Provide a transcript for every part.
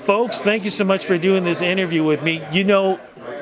Folks, thank you so much for doing this interview with me. You know,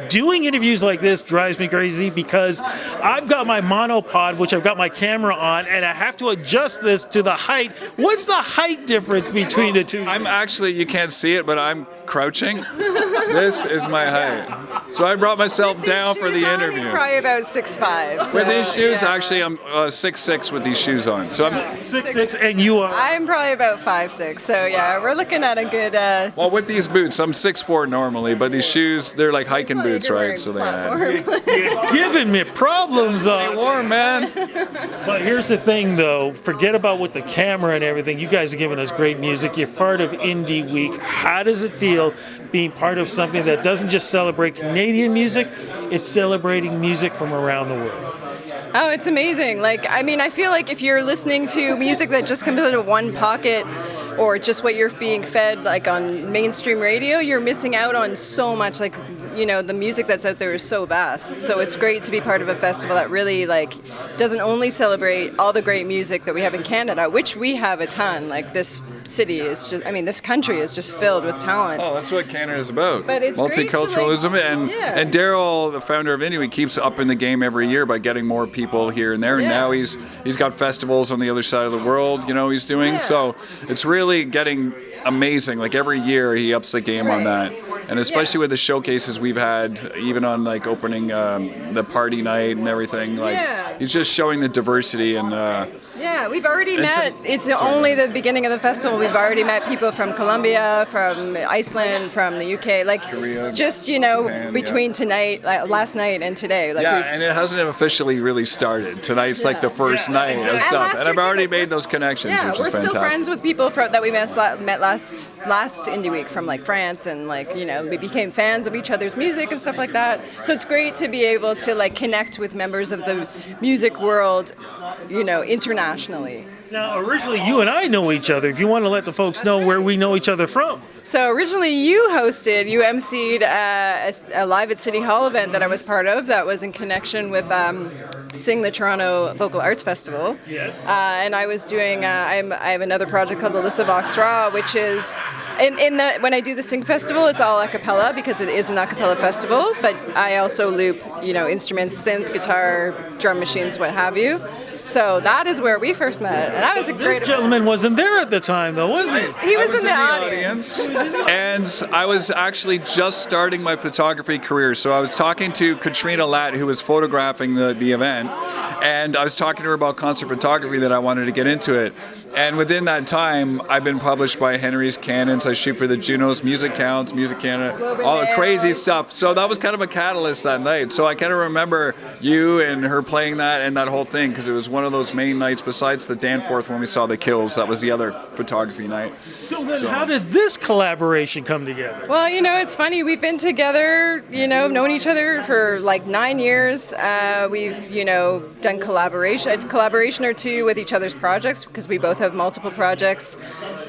doing interviews like this drives me crazy because I've got my monopod, which I've got my camera on, and I have to adjust this to the height. What's the height difference between the two? I'm actually, you can't see it, but I'm crouching. This is my height. So I brought myself down for the interview. He's probably about 6'5". So, with these shoes, yeah. actually, I'm 6'6" with these shoes on. So I'm 6'6", and you are? I'm probably about 5'6". So yeah, we're looking at a good. Well, with these boots, I'm 6'4" normally, but these shoes, they're like hiking boots, right? So they're You're giving me problems. Stay warm, man. But here's the thing, though. Forget about with the camera and everything. You guys are giving us great music. You're part of Indie Week. How does it feel being part of something that doesn't just celebrate Canadian music, it's celebrating music from around the world? Oh, it's amazing. Like, I mean, I feel like if you're listening to music that just comes into one pocket or just what you're being fed like on mainstream radio, you're missing out on so much. Like, you know, the music that's out there is so vast. So it's great to be part of a festival that really like doesn't only celebrate all the great music that we have in Canada, which we have a ton. Like this city is just, I mean, this country is just filled with talent. Oh, that's what Canada is about. But it's multiculturalism, great to, and Daryl, the founder of Indie Week, keeps up in the game every year by getting more people here and there. And now he's got festivals on the other side of the world. You know, he's doing so. It's really getting amazing. Like every year, he ups the game on that. And especially with the showcases we've had, even on like opening the party night and everything, like he's just showing the diversity and. We've already met. It's only the beginning of the festival. We've already met people from Colombia, from Iceland, from the UK. Like Korea, just Japan, between tonight, like last night and today. Like and it hasn't officially really started. Tonight's like the first night of stuff, and I've already made those connections, which is fantastic. We're still friends with people that we met last Indie Week from like France, and like we became fans of each other's music and stuff like that. So it's great to be able to like connect with members of the music world, internationally. Now, originally, you and I know each other. If you want to let the folks know where we know each other from. So originally, you emceed a Live at City Hall event that I was part of that was in connection with Sing the Toronto Vocal Arts Festival. Yes. And I was doing, I have another project called Alyssa Vox Raw, which is, when I do the Sing Festival, it's all a cappella because it is an a cappella festival, but I also loop, instruments, synth, guitar, drum machines, what have you. So that is where we first met, and that was a great. This gentleman wasn't there at the time, though, was he? He was in the audience. And I was actually just starting my photography career, so I was talking to Katrina Latt, who was photographing the event, and I was talking to her about concert photography that I wanted to get into it. And within that time, I've been published by Henry's Canons. I shoot for the Junos, Music Counts, Music Canada, all the crazy stuff. So that was kind of a catalyst that night. So I kind of remember you and her playing that and that whole thing because it was one of those main nights besides the Danforth when we saw the Kills. That was the other photography night. So then how did this collaboration come together? Well, it's funny. We've been together, known each other for like 9 years. We've, done collaboration or two with each other's projects because we both have multiple projects.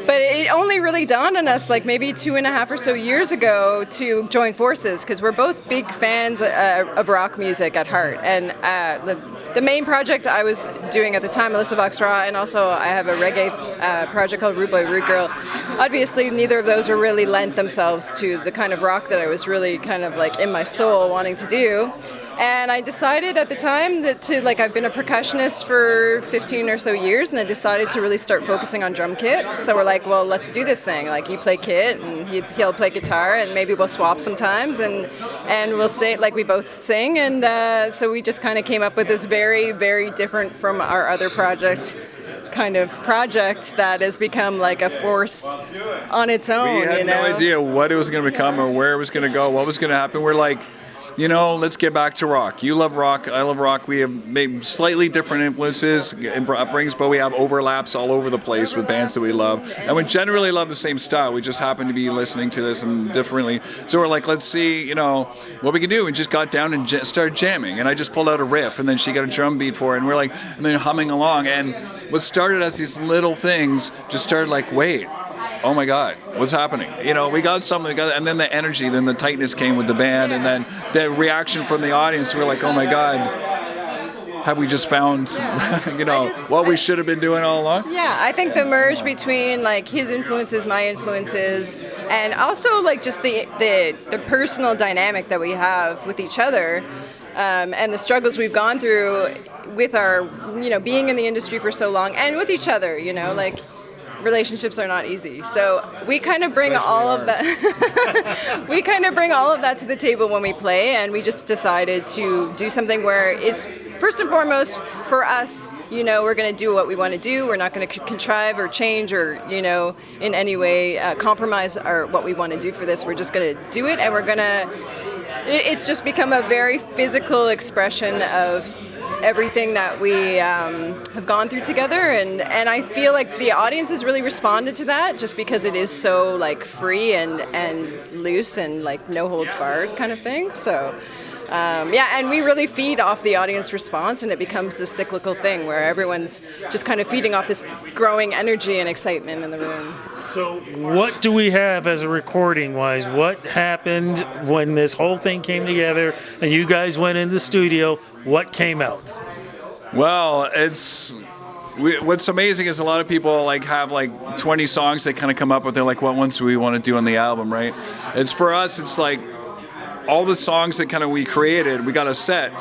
But it only really dawned on us like maybe 2.5 or so years ago to join forces because we're both big fans of rock music at heart. And the main project I was doing at the time, Alyssa Vox Raw, and also I have a reggae project called Rude Boy Rude Girl. Obviously, neither of those were really lent themselves to the kind of rock that I was really kind of like in my soul wanting to do. And I decided at the time I've been a percussionist for 15 or so years, and I decided to really start focusing on drum kit. So we're like, well, let's do this thing. Like, you play kit, and he'll play guitar, and maybe we'll swap sometimes, and we'll say, like, we both sing. And so we just kind of came up with this very, very different from our other projects kind of project that has become like a force on its own. We had no idea what it was going to become or where it was going to go, what was going to happen. We're like, let's get back to rock. You love rock, I love rock. We have maybe slightly different influences and upbringings, but we have overlaps all over the place with bands that we love. And we generally love the same style. We just happen to be listening to this and differently. So we're like, let's see, what we can do. And just got down and started jamming. And I just pulled out a riff, and then she got a drum beat for it. And we're like, and then humming along. And what started as these little things just started like, wait. Oh my God, what's happening? We got something, and then the energy, then the tightness came with the band, and then the reaction from the audience. We're like, oh my God, have we just found, what we should have been doing all along? Yeah, I think the merge between like his influences, my influences, and also like just the personal dynamic that we have with each other, and the struggles we've gone through with our, being in the industry for so long, and with each other, like relationships are not easy. So we kind of bring all of that. We kind of bring all of that to the table when we play, and we just decided to do something where it's first and foremost for us. We're going to do what we want to do. We're not going to contrive or change or in any way compromise what we want to do for this. We're just going to do it, and we're going to. It's just become a very physical expression of everything that we have gone through together, and I feel like the audience has really responded to that, just because it is so like free and loose and like no holds barred kind of thing. So and we really feed off the audience response, and it becomes this cyclical thing where everyone's just kind of feeding off this growing energy and excitement in the room. So what do we have as a recording wise? What happened when this whole thing came together and you guys went in the studio? What came out? Well, what's amazing is a lot of people like have like 20 songs they kind of come up with. They're like, what ones do we want to do on the album, right? It's for us, it's like all the songs that kind of we created, we got a set.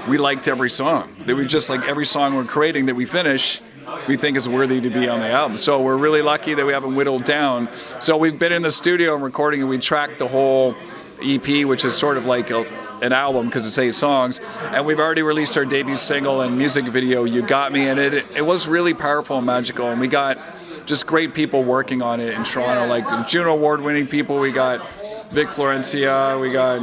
We liked every song. That we just like every song we're creating that we finish, we think is worthy to be on the album. So we're really lucky that we haven't whittled down. So we've been in the studio and recording, and we tracked the whole EP, which is sort of like an album because it's 8 songs. And we've already released our debut single and music video, You Got Me, and it was really powerful and magical. And we got just great people working on it in Toronto, like Juno Award-winning people. We got Vic Florencia, we got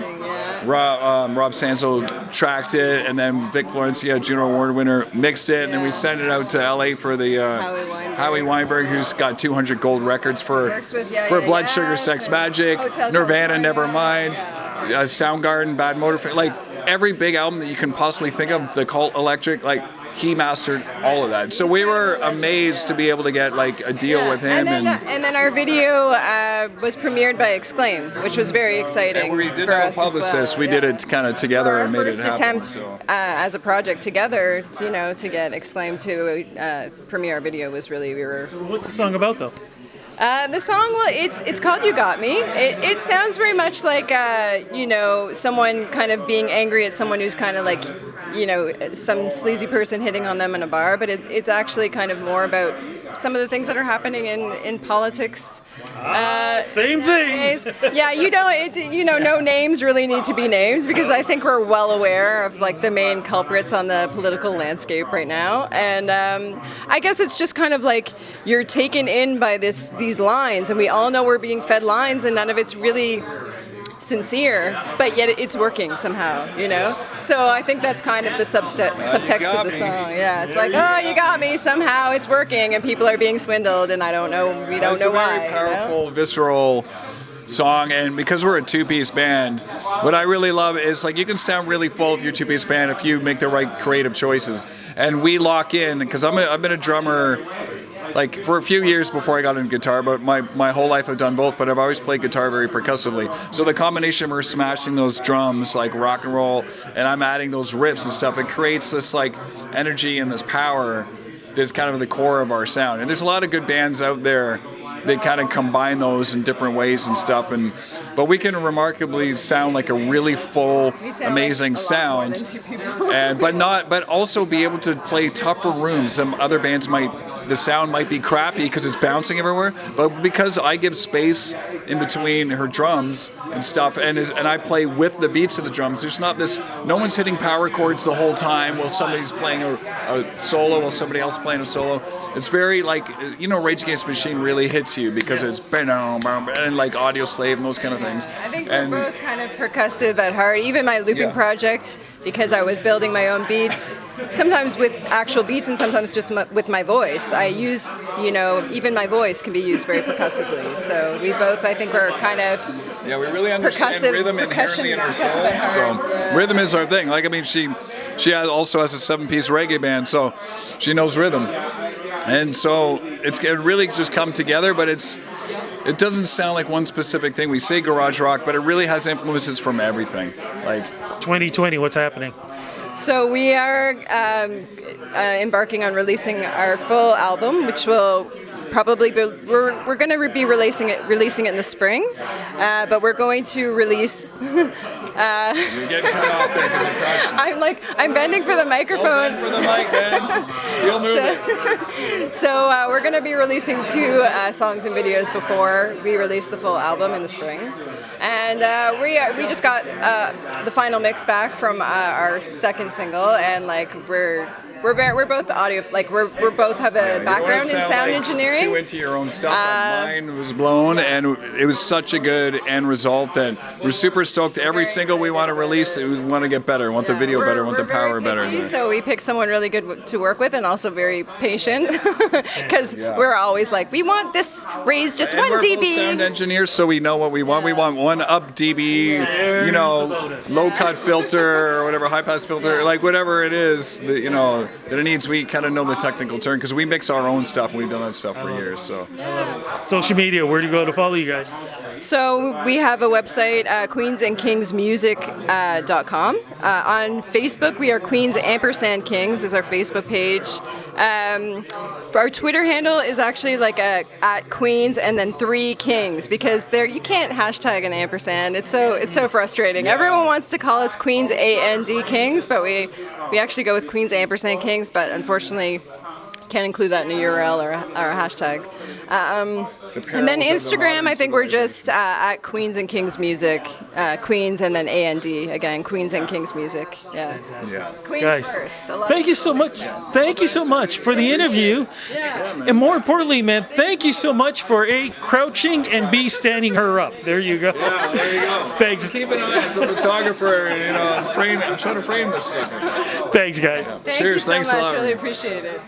Rob Sanzo tracked it, and then Vic Florencia, Juno Award winner, mixed it, and then we sent it out to LA for the Howie Weinberg, who's got 200 gold records for Blood Sugar Sex Magic, Nirvana Nevermind, Soundgarden, Bad Motor, like every big album that you can possibly think of, The Cult, Electric, like he mastered all of that. So we were amazed to be able to get like a deal with him. And then our video was premiered by Exclaim, which was very exciting. And we did for have us a publicist. Well. We did it kind of together and made it happen. Our first attempt as a project together, to get Exclaim to premiere our video was really, What's the song about though? The song, well, it's called You Got Me. It sounds very much like, someone kind of being angry at someone who's kind of like, some sleazy person hitting on them in a bar, but it's actually kind of more about some of the things that are happening in politics. Same thing. Yeah, no names really need to be named, because I think we're well aware of like the main culprits on the political landscape right now. And I guess it's just kind of like you're taken in by these lines, and we all know we're being fed lines, and none of it's really sincere, but yet it's working somehow, So I think that's kind of the subtext of the song. Yeah, it's like, oh, you got me. Somehow it's working, and people are being swindled, and we don't know why. It's a very powerful, visceral song, and because we're a two-piece band, what I really love is like you can sound really full of your two-piece band if you make the right creative choices, and we lock in because I've been a drummer. Like for a few years before I got into guitar, but my whole life I've done both, but I've always played guitar very percussively. So the combination we're smashing those drums like rock and roll, and I'm adding those riffs and stuff, it creates this like energy and this power that's kind of the core of our sound. And there's a lot of good bands out there that kind of combine those in different ways and stuff, but we can remarkably sound like a really full, amazing sound, but also be able to play tougher rooms. Some other bands the sound might be crappy because it's bouncing everywhere, but because I give space in between her drums and stuff, and I play with the beats of the drums, there's not this, no one's hitting power chords the whole time while somebody's playing a solo while somebody else playing a solo. It's very like, Rage Against the Machine really hits you because it's and like Audio Slave and those kind of things. I think we're both kind of percussive at heart. Even my looping project, because I was building my own beats, sometimes with actual beats and sometimes just with my voice. I use, even my voice can be used very percussively. So we both, I think, are kind of we really understand rhythm inherently in our soul. So rhythm is our thing. Like, I mean, she also has a 7-piece reggae band, so she knows rhythm. And so it really just come together, but it doesn't sound like one specific thing. We say garage rock, but it really has influences from everything. Like 2020, what's happening? So we are embarking on releasing our full album, which will probably be, we're going to be releasing it in the spring, but we're going to release. You're getting cut off there because you're crouching. I'm bending for the microphone. Bend for the mic, Ben. You'll move it. So we're going to be releasing 2 songs and videos before we release the full album in the spring. And we just got the final mix back from our second single, and like we're both audio, like we both have a background in sound engineering. Too into your own stuff. Mine was blown, and it was such a good end result that we're super stoked. Every single we want to release, we want to get better. Want the video better. Want the power better. So we picked someone really good to work with, and also very patient, because we're always like, we want this raised just 1 dB. We're sound engineers, so we know what we want. We want 1 up dB, you know, low cut filter or whatever, high pass filter, like whatever it is that, you know, that it needs. We kind of know the technical term because we mix our own stuff. We've done that stuff for years. So Social media, where do you go to follow you guys? So we have a website, queensandkingsmusic.com. On Facebook, we are Queens & Kings is our Facebook page. Our Twitter handle is actually like at Queens and then 3 Kings, because there you can't hashtag an ampersand. It's so frustrating. Yeah. Everyone wants to call us Queens AND Kings, but we actually go with Queens & Kings, but unfortunately can't include that in a URL or a hashtag. And then Instagram, I think we're just at Queens and Kings Music, Queens and then AND again, Queens and Kings Music. Yeah. Queens Guys, first. thank you so much. Thank you so much for the interview. And more importantly, man, thank you so much for A, crouching, and B, standing her up. There you go. yeah, there you go. Thanks. Keep an eye as a photographer. You know, I'm trying to frame this stuff. Thanks, guys. Thank Cheers. you so Thanks a much. lot. Really appreciate it.